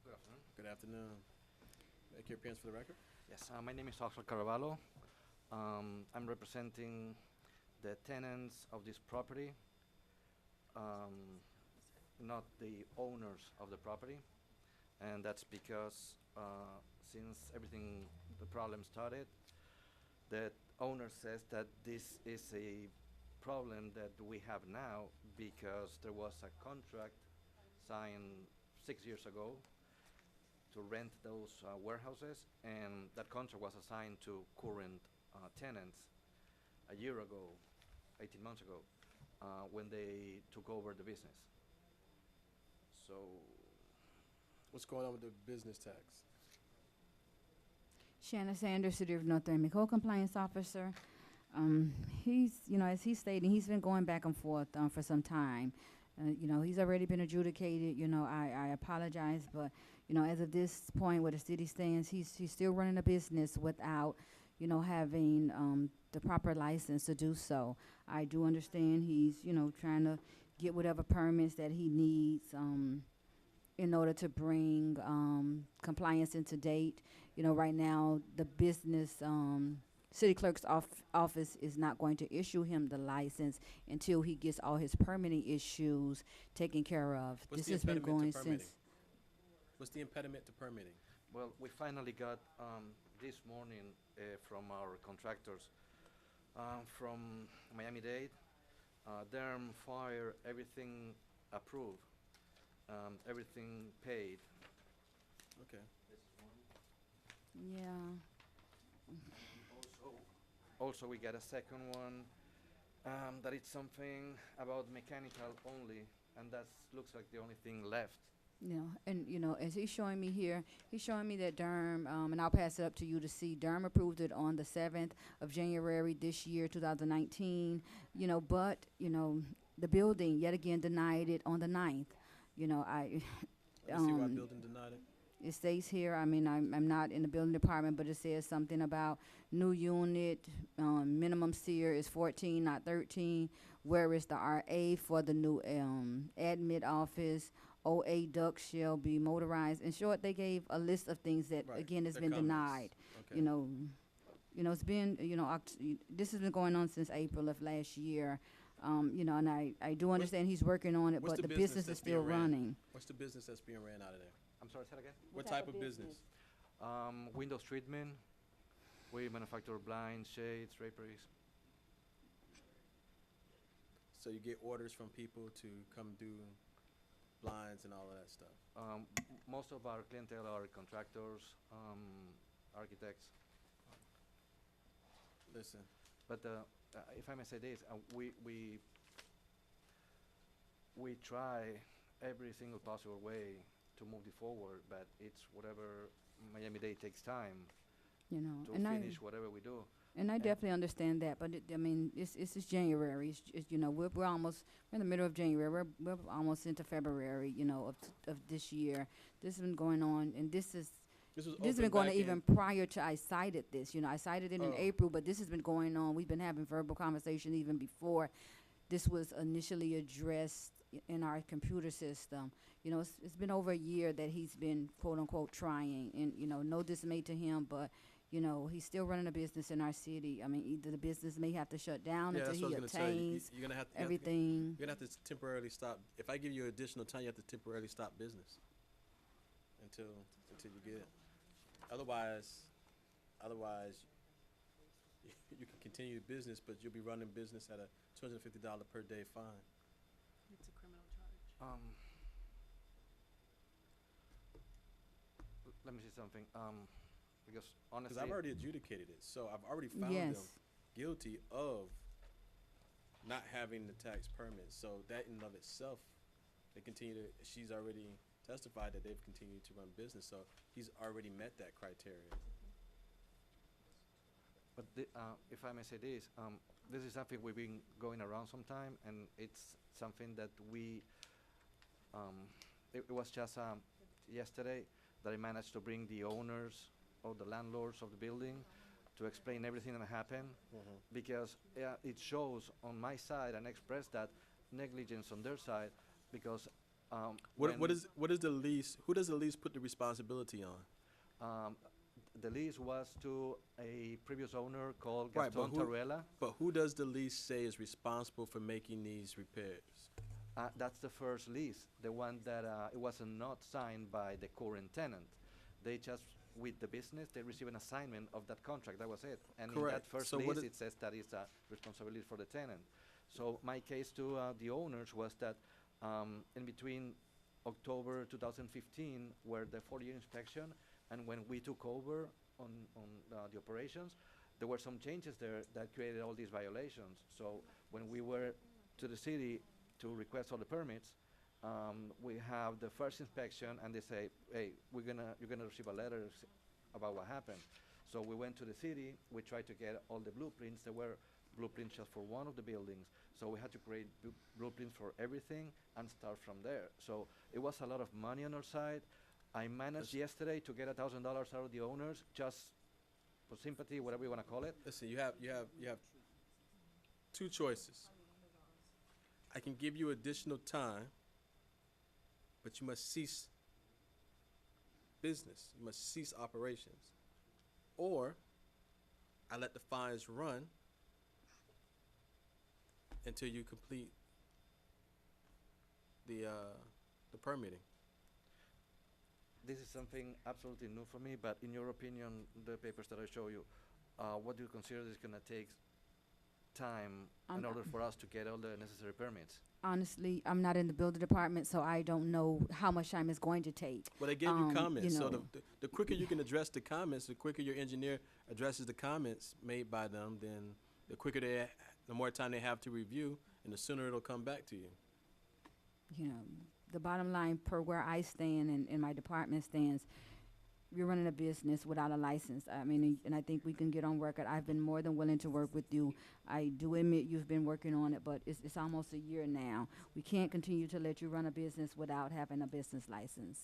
Good afternoon. Good afternoon. Make your appearance for the record. Yes, my name is Oscar Caraballo. I'm representing the tenants of this property, not the owners of the property. And that's because since the problem started, the owner says that this is a problem that we have now because there was a contract signed 6 years ago to rent those warehouses, and that contract was assigned to current tenants a year ago, 18 months ago, when they took over the business. So, what's going on with the business tax? Shanna Sanders, City of North Miami Code Compliance Officer. He's, as he's stating, he's been going back and forth for some time. He's already been adjudicated. I apologize, but as of this point where the city stands, he's still running a business without, having the proper license to do so. I do understand he's, trying to get whatever permits that he needs in order to bring compliance into date. Right now the business city clerk's office is not going to issue him the license until he gets all his permitting issues taken care of. What's This the has been impediment to going permitting? since. What's the impediment to permitting? well, we finally got this morning from our contractors from Miami-Dade, Durham Fire, everything approved, everything paid. Okay. Yeah. Also, we got a second one that it's something about mechanical only, and that looks like the only thing left. And as he's showing me here, he's showing me that Durham, and I'll pass it up to you to see. Durham approved it on the 7th of January this year, 2019. But the building yet again denied it on the 9th. Let me see why building denied it. It states here, I'm not in the building department, but it says something about new unit, minimum SEER is 14, not 13. Where is the RA for the new admit office? OA duct shall be motorized. In short, they gave a list of things that, Right, again, has the been comments. denied. Okay. It's been, this has been going on since April of last year. And I do understand he's working on it, What's but the business business is that's still being ran? running. What's the business that's being ran out of there? I'm sorry, say that again? What type of business? Windows treatment. We manufacture blinds, shades, draperies. So you get orders from people to come do blinds and all of that stuff. Most of our clientele are contractors, architects. Listen, But if I may say this, we try every single possible way to move it forward, but it's whatever Miami-Dade takes time to and finish whatever we do. And I definitely understand that, but it's just January. We're almost in the middle of January. We're almost into February, of this year. This has been going on, and this has been going on even prior to I cited this. I cited it in April, but this has been going on. We've been having verbal conversation even before this was initially addressed in our computer system. It's been over a year that he's been quote unquote trying, and no dismay to him, but You know, he's still running a business in our city. I mean, either the business may have to shut down Yeah, until that's what he I was gonna say. obtains You're gonna have to, everything. you're gonna have to temporarily stop. If I give you additional time, you have to temporarily stop business until you get it. Otherwise, you can continue the business, but you'll be running business at a $250 per day fine. It's a criminal charge. Let me see something. Because Because honestly, I've already adjudicated it, so I've already found Yes. them guilty of not having the tax permit. So that in and of itself, they continue to. She's already testified that they've continued to run business, so he's already met that criteria. but if I may say this is something we've been going around some time, and it's something that it was just yesterday that I managed to bring the owners or the landlords of the building to explain everything that happened, because it shows on my side and express that negligence on their side, because What is the lease? Who does the lease put the responsibility on? the lease was to a previous owner called Right, Gaston Taruela. But who does the lease say is responsible for making these repairs? That's the first lease, the one that it was not signed by the current tenant. They just, with the business, they receive an assignment of that contract. That was it. And in that Correct. first So what lease, is- it says that it's a responsibility for the tenant. So my case to the owners was that in between October 2015, where the 4-year inspection, and when we took over on the operations, there were some changes there that created all these violations. So when we were to the city to request all the permits, we have the first inspection, and they say, hey, you're gonna receive a letter about what happened. So we went to the city, we tried to get all the blueprints. There were blueprints just for one of the buildings. So we had to create blueprints for everything and start from there. So it was a lot of money on our side. I managed yesterday to get $1,000 out of the owners, just for sympathy, whatever you wanna call it. Listen, you have two choices. I can give you additional time, but you must cease business. You must cease operations. Or I let the fines run until you complete the permitting. This is something absolutely new for me, but in your opinion, the papers that I show you, what do you consider is gonna take time in order for us to get all the necessary permits? Honestly, I'm not in the building department, so I don't know how much time it's going to take. Well, they gave you comments, so know. the quicker you can address the comments, the quicker your engineer addresses the comments made by them, then the quicker the more time they have to review, and the sooner it'll come back to you. You know, the bottom line, per where I stand and my department stands, you're running a business without a license. I mean, and I think we can get on record. I've been more than willing to work with you. I do admit you've been working on it, but it's almost a year now. We can't continue to let you run a business without having a business license.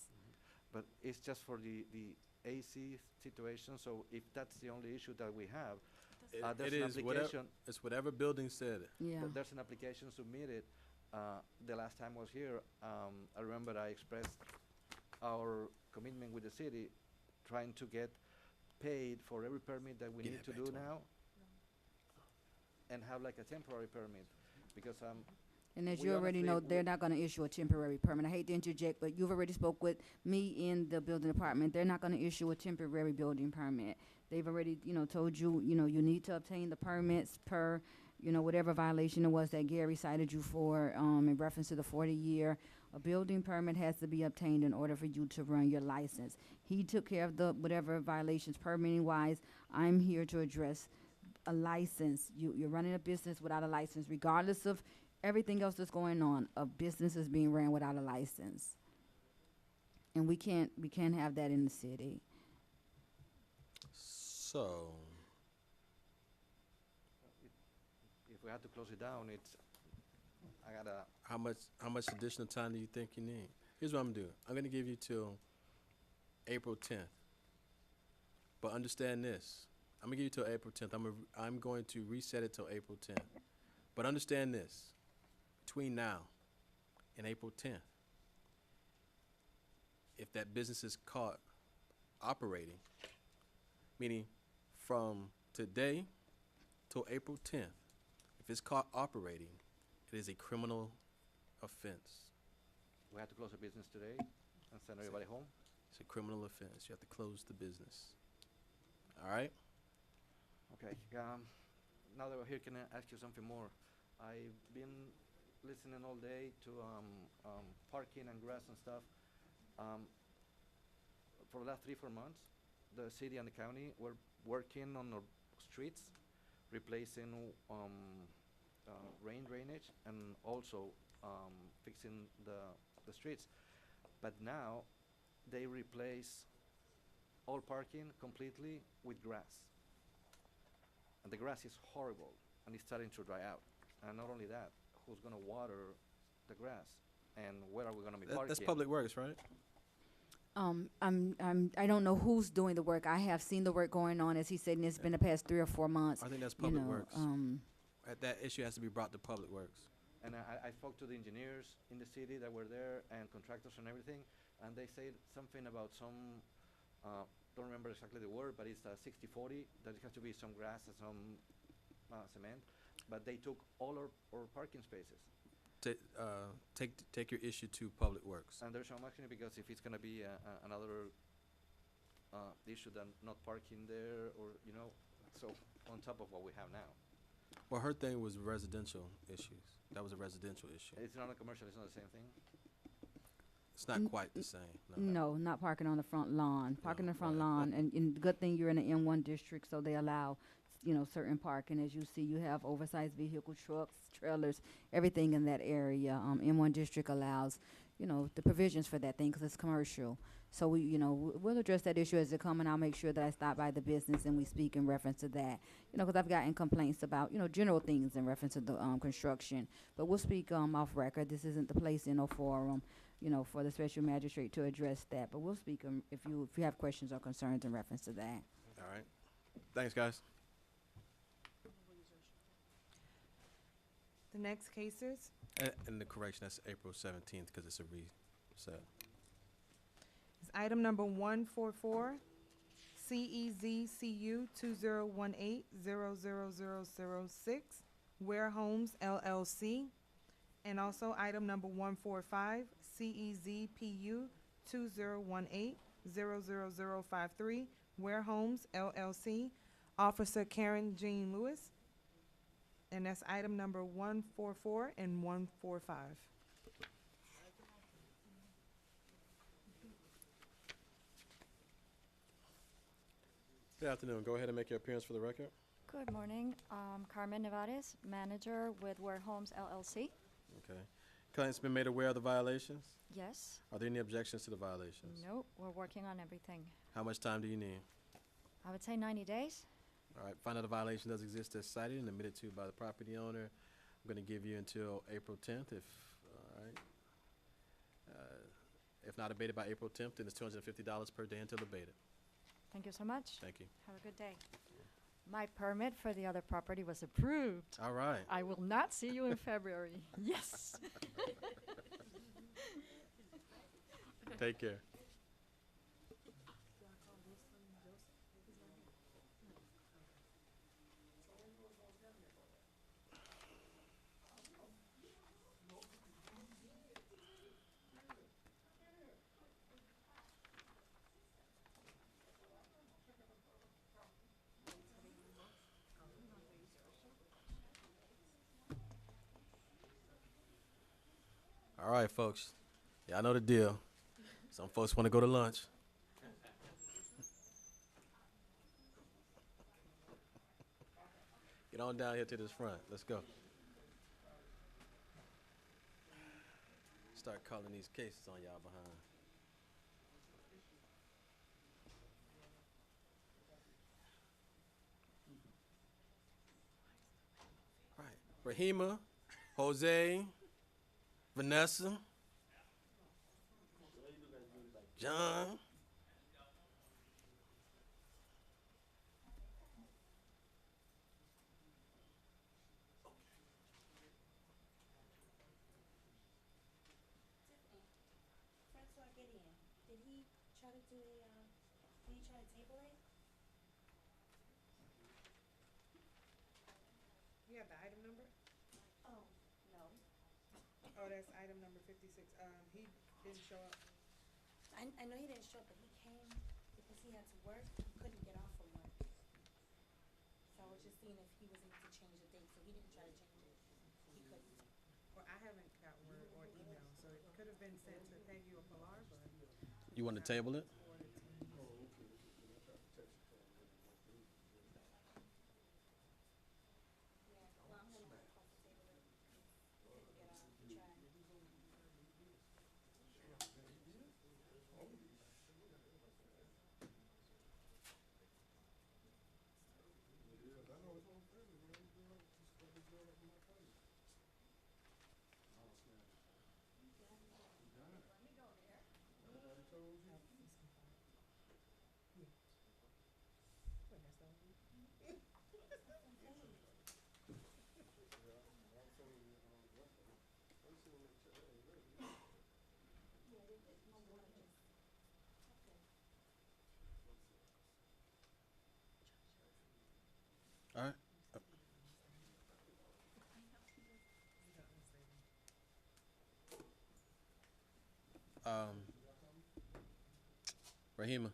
But it's just for the AC situation, so if that's the only issue that we have, there's It an is whatever, application. it's whatever building said it. Yeah. There's an application submitted. The last time I was here, I remember I expressed our commitment with the city, trying to get paid for every permit that we Give need that to back do to 'em. now, and have like a temporary permit, because And as we you already honestly- know, we- they're not gonna issue a temporary permit. I hate to interject, but you've already spoke with me in the building department. They're not gonna issue a temporary building permit. They've already, told you, you need to obtain the permits per, whatever violation it was that Gary cited you for, in reference to the 40-year. A building permit has to be obtained in order for you to run your license. He took care of the whatever violations permitting-wise. I'm here to address a license. You're running a business without a license, regardless of everything else that's going on. A business is being ran without a license, and we can't have that in the city. So, if we had to close it down, I gotta. how much additional time do you think you need? Here's what I'm gonna do. I'm gonna give you till April 10th. But understand this. I'm gonna give you till April 10th. I'm going to reset it till April 10th. But understand this. Between now and April 10th, if that business is caught operating, meaning from today till April 10th, if it's caught operating, it is a criminal offense. We have to close the business today and send everybody home. It's a criminal offense. You have to close the business. All right? Okay. Now that we're here, can I ask you something more? I've been listening all day to parking and grass and stuff. For the last 3-4 months, the city and the county were working on our streets, replacing rain drainage and also fixing the streets. But now they replace all parking completely with grass. And the grass is horrible and it's starting to dry out. And not only that, who's gonna water the grass? And where are we gonna be parking? That's Public Works, right? I don't know who's doing the work. I have seen the work going on, as he said, and it's been the past 3 or 4 months. I think that's you Public know, Works. That issue has to be brought to Public Works. And I spoke to the engineers in the city that were there and contractors and everything, and they said something about some, don't remember exactly the word, but it's 60-40, that it has to be some grass and some cement, but they took all our parking spaces. Take your issue to Public Works. And there's some action because if it's gonna be another issue than not parking there or, you know, so on top of what we have now. Well, her thing was residential issues. That was a residential issue. It's not a commercial, it's not the same thing? It's not quite the same. No, not parking on the front lawn. Parking on the front right. lawn, and good thing you're in the M1 district, so they allow, you know, certain parking. As you see, you have oversized vehicle, trucks, trailers, everything in that area. M1 district allows, you know, the provisions for that thing because it's commercial. So we, you know, we'll address that issue as it come, and I'll make sure that I stop by the business and we speak in reference to that. You know, because I've gotten complaints about, you know, general things in reference to the construction. But we'll speak off record. This isn't the place, you know, for you know, for the special magistrate to address that. But we'll speak if you have questions or concerns in reference to that. All right. Thanks, guys. The next cases, And the correction, that's April 17th because it's a reset. is item number 144, CEZCU 2018-00006, Ware Homes LLC. And also item number 145, CEZPU 2018-00053, Ware Homes LLC, Officer Karen Jean Lewis. And that's item number 144 and 145. Good afternoon. Go ahead and make your appearance for the record. Good morning. Carmen Nevares, manager with Ware Homes LLC. Okay. Client's been made aware of the violations? Yes. Are there any objections to the violations? Nope, we're working on everything. How much time do you need? I would say 90 days. All right, find out a violation does exist as cited and admitted to by the property owner. I'm going to give you until April 10th. All right. If not abated by April 10th, then it's $250 per day until abated. Thank you so much. Thank you. Have a good day. My permit for the other property was approved. All right. I will not see you in February. Yes. Take care. All right, folks. Y'all know the deal. Some folks want to go to lunch. Get on down here to this front. Let's go. Start calling these cases on y'all behind. Right. Rahima, Jose, Vanessa, John. Francois Gideon, did he try to do did he try to table it? have the item number? Oh, no. Oh, that's item number 56. He didn't show up. I know he didn't show up, but he came because he had to work. He couldn't get off from work. So I was just seeing if he was able to change the date, so he didn't try to change it. He couldn't. Well, I haven't got word or email, so it could have been sent to Peggy or Pilar, but. You want to table it? Well, I'm gonna request a table it because he couldn't get off the track. All right. Rahima.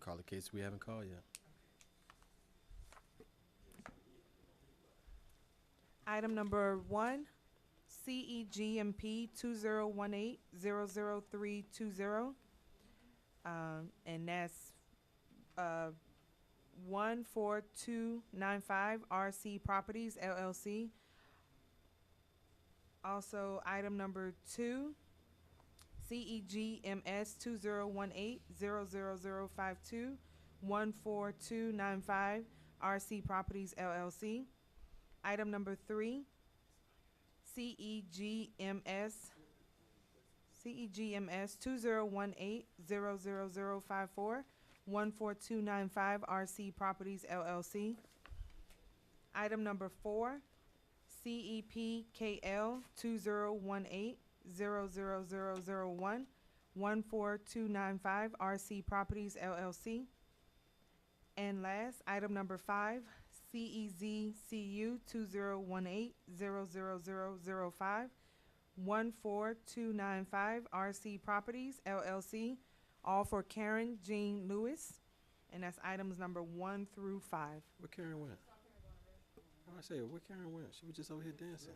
Call the case we haven't called yet. Item number 1, CEGMP 2018-00320. And that's 14295 RC Properties LLC. Also, item number 2, CEGMS 2018-00052 14295 RC Properties LLC. Item number 3, CEGMS 2018-00054 14295 RC Properties LLC. Item number 4, CEPKL 2018-00001 14295 RC Properties LLC. And last, item number 5, CEZCU 2018-00005 14295 RC Properties LLC, all for Karen Jean Lewis, and that's items number 1 through 5. Where Karen went? I say, where Karen went? She was just over here dancing.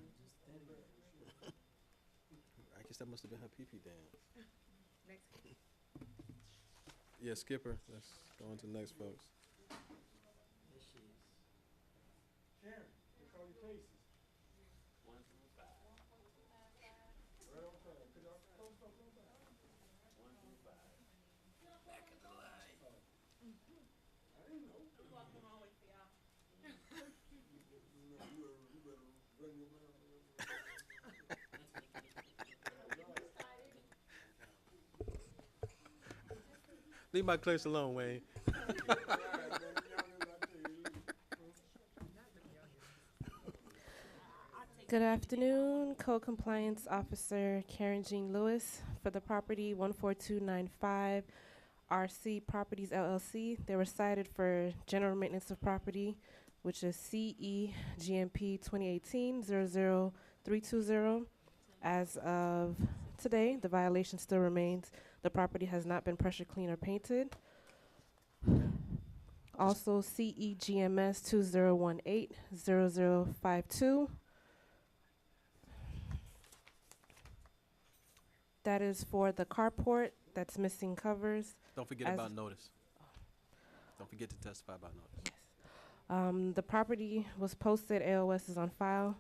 I guess that must have been her pee-pee dance. Next. Yeah, Skipper. Let's go on to the next, folks. Karen, we call your cases. Right on time. Could y'all close the door back? Back of the line. I didn't know. I'm walking along with y'all. You better run your mouth. Leave my clerks alone, Wayne. Good afternoon, Co-Compliance Officer Karen Jean Lewis for the property 14295 RC Properties LLC. They were cited for general maintenance of property, which is CEGMP 2018-00320. As of today, the violation still remains. The property has not been pressure cleaned or painted. Also, CEGMS 2018-0052. That is for the carport that's missing covers. Don't forget As- about notice. Don't forget to testify about notice. The property was posted, AOS is on file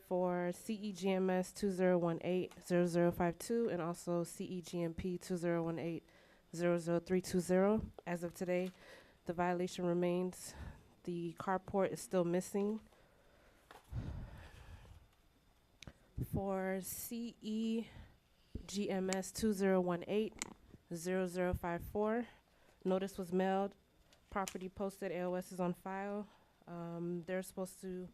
for CEGMS 2018-0052 and also CEGMP 2018-00320. As of today, the violation remains. The carport is still missing. For CEGMS 2018-0054, notice was mailed. Property posted, AOS is on file. They're supposed to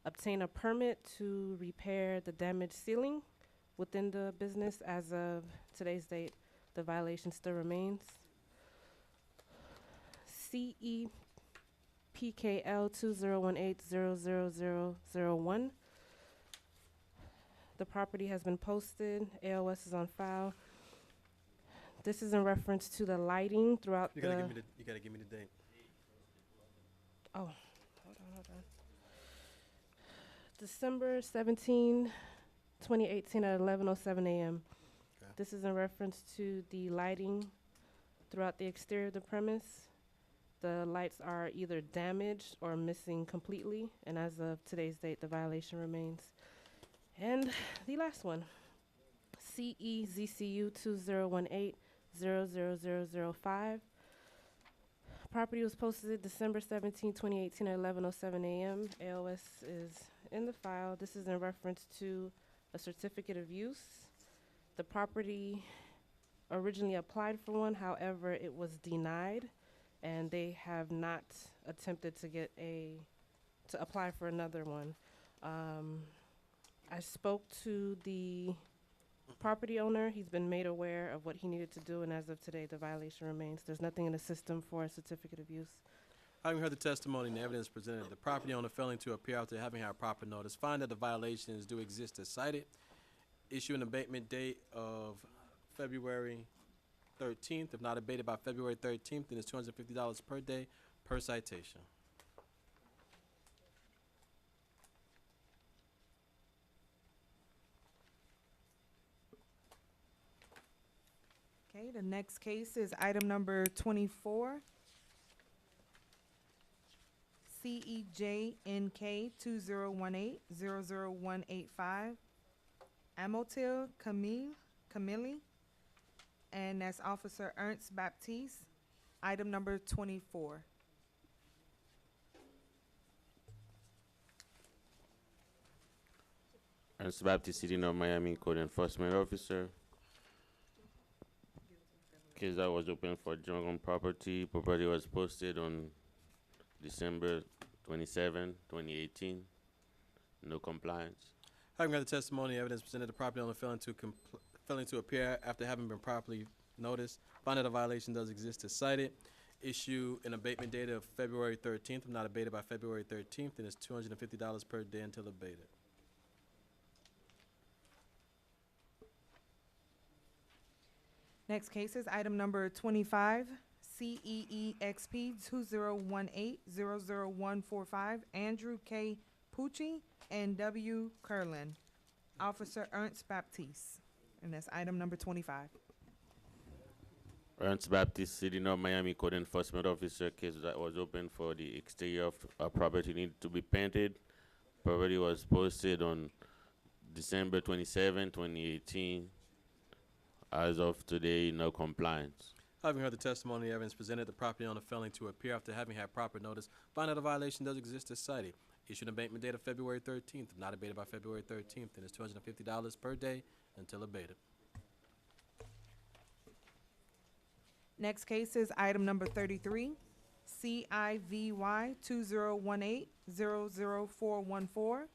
obtain a permit to repair the damaged ceiling within the business. As of today's date, the violation still remains. CEPKL 2018000001. The property has been posted. AOS is on file. This is in reference to the lighting throughout You the. gotta give me the date. Oh, hold on. December 17, 2018 at 11:07 a.m. Okay. This is in reference to the lighting throughout the exterior of the premise. The lights are either damaged or missing completely, and as of today's date, the violation remains. And the last one, CEZCU 2018000005. Property was posted December 17, 2018 at 11:07 a.m. AOS is in the file. This is in reference to a certificate of use. The property originally applied for one, however, it was denied, and they have not attempted to apply for another one. I spoke to the property owner. He's been made aware of what he needed to do, and as of today, the violation remains. There's nothing in the system for a certificate of use. Having heard the testimony and the evidence presented, the property owner failing to appear after having had proper notice, find that the violations do exist as cited, issue an abatement date of February 13th. If not abated by February 13th, then it's $250 per day per citation. Okay, the next case is item number 24. CEJNK 2018000185. Amotil Camille, and that's Officer Ernst Baptiste. Item number 24. Ernst Baptiste, City of Miami Code Enforcement Officer. Case that was open for junk on property. Property was posted on December 27, 2018. No compliance. Having heard the testimony and evidence presented, the property owner failing to appear after having been properly noticed, find that a violation does exist as cited, issue an abatement date of February 13th. If not abated by February 13th, then it's $250 per day until abated. Next case is item number 25, CEEXP 2018000145, Andrew K. Pucci and W. Curlin. Officer Ernst Baptiste, and that's item number 25. Ernst Baptiste, City of Miami Code Enforcement Officer. Case that was open for the exterior of property needed to be painted. Property was posted on December 27, 2018. As of today, no compliance. Having heard the testimony and evidence presented, the property owner failing to appear after having had proper notice, find that a violation does exist as cited. Issue an abatement date of February 13th. If not abated by February 13th, then it's $250 per day until abated. Next case is item number 33, CIVY 2018000414.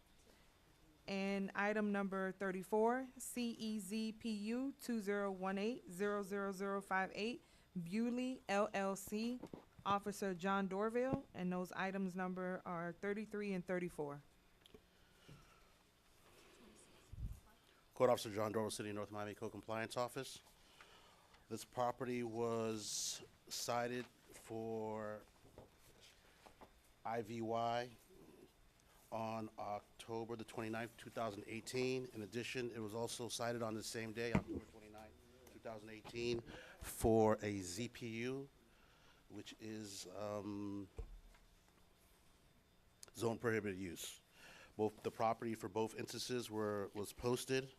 And item number 34, CEZPU 2018000058, Bewley LLC, Officer John Dorville, and those items number are 33 and 34. Code Officer John Dorville, City of North Miami Code Compliance Office. This property was cited for IVY on October the 29th, 2018. In addition, it was also cited on the same day, October 29th, 2018, for a ZPU, which is zone prohibited use. Both the property for both instances was posted.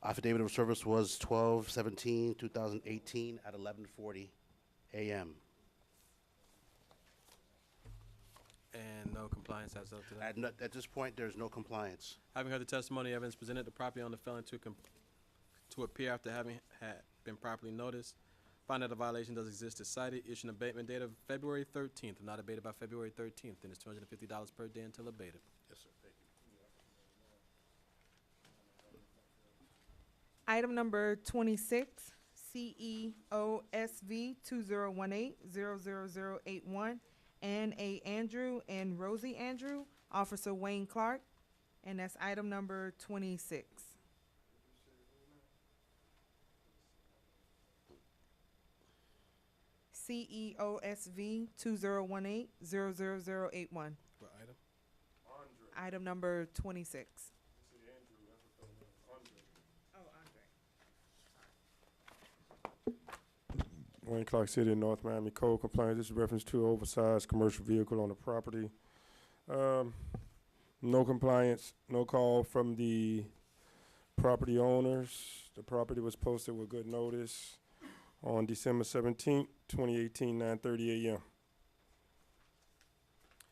Affidavit of service was 12/17/2018 at 11:40 a.m. And no compliance as of today. At this point, there's no compliance. Having heard the testimony and evidence presented, the property owner failing to appear after having had been properly noticed, find that a violation does exist as cited, issue an abatement date of February 13th. If not abated by February 13th, then it's $250 per day until abated. Yes, sir. Thank you. Item number 26, CEOSV 2018-00081, Ann A. Andrew and Rosie Andrew, Officer Wayne Clark, and that's item number 26. CEOSV 2018-00081. What item? Item number 26. Wayne Clark City, North Miami Code Compliance. This is reference to oversized commercial vehicle on the property. No compliance, no call from the property owners. The property was posted with good notice on December 17th, 2018, 9:30 a.m.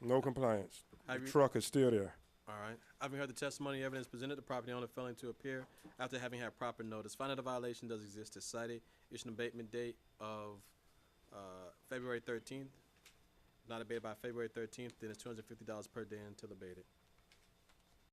No compliance. The Have you- truck is still there. All right. Having heard the testimony, evidence presented, the property owner failing to appear after having had proper notice. Finding the violation does exist is cited. Issued an abatement date of February 13th. Not abated by February 13th, then it's $250 per day until abated.